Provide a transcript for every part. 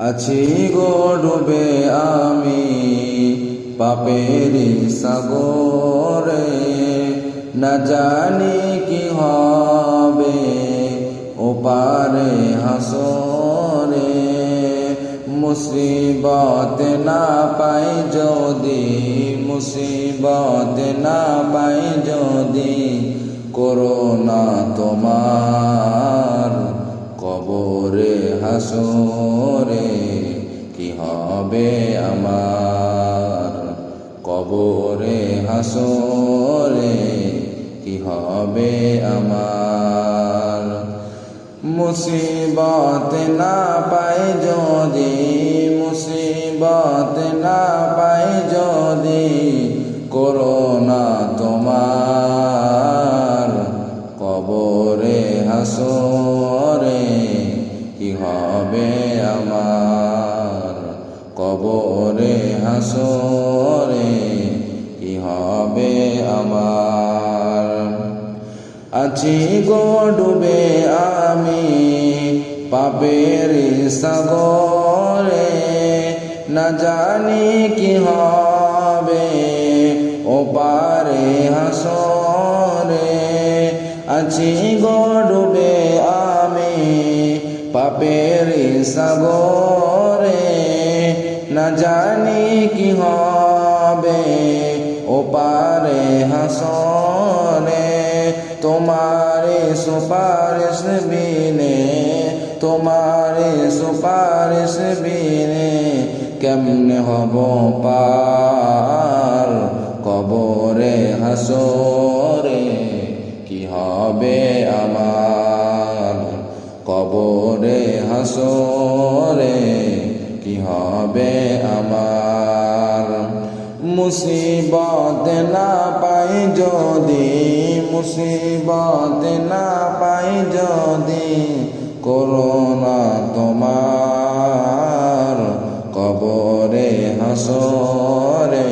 আছি গো ডুবে আমি পাপেরি সাগরে, না জানি কি হবে ওপারে হাসরে। মুসিবত না পাই যদি, মুসিবত না পাই যদি, করোনা তোমার কবরে হাসরে। কি হবে আমার কবরে হাসরে, কি হবে আমার। মুসিবত না পাই যদি, মুসিবত না পাই যদি, করোনা তোমার কবরে হাসরে। কি হবে আমার কবরে হাসরে, কি হবে আমার। আছি গো ডুবে আমি পাপের সাগরে, না জানি কি হবে ওপারে হাসরে। আছি গো ডুবে আমি পাপের সাগরে, না জানি কি হবে ওপারে হাসরে। তোমারে সুপারিশ বিনে, তোমারে সুপারিশ বিনে, কেমনে হব পার কবরে হাসরে। কি হবে আমার কবরে হাসরে, কি হবে আমার। মুসিবত না পাই যদি, মুসিবত না পাই যদি, করোনা তোমার কবরে হাসরে।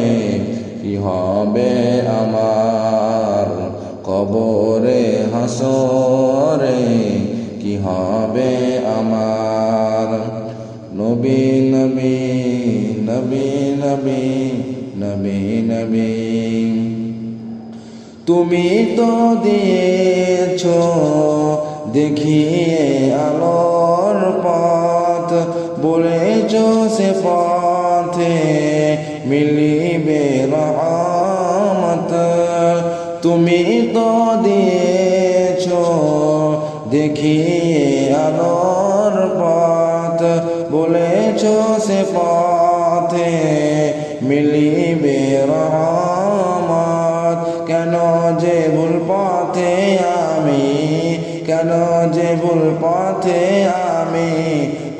কি হবে আমার কবরে হাসরে, কি হবে আমার। নবী নবী নবী নবী নবী নবী, তুমি তো দিয়েছ দেখিয়ে আলোর পথ, বলেছ সে পথে মিলিবে রহমত। তুমি তো দিয়েছ দেখিয়ে আলোর পথ, বলেছ সে পথে মিলিবে রহমত। কেন যে ভুল পথে আমি, কেন যে ভুল পথে আমি,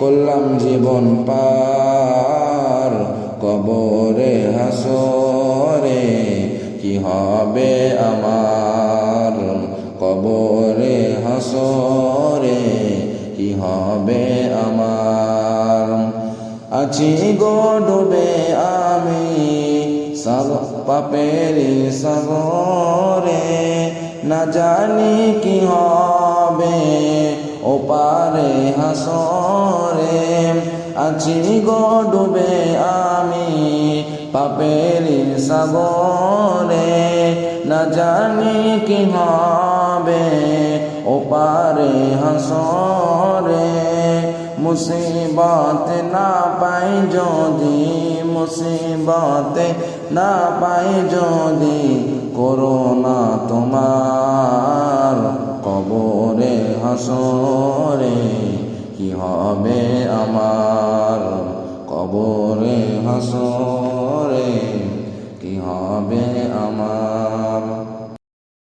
করলাম জীবন পার কবরে হাসরে। কি হবে আমার কবরে হাসরে, কি হবে আমার। আছি গো ডুবে আমি পাপের সাগরে, না জানি কি হবে ওপারে হাসরে। আছি গো ডুবে আমি পাপের সাগরে, না জানি কি হবে ওপারে হাসরে। মুসিবত না পাই যদি, মুসিবত না পাই যদি, করোনা তোমার কবরে হাসরে। কি হবে আমার কবরে হাসরে, কি হবে আমার।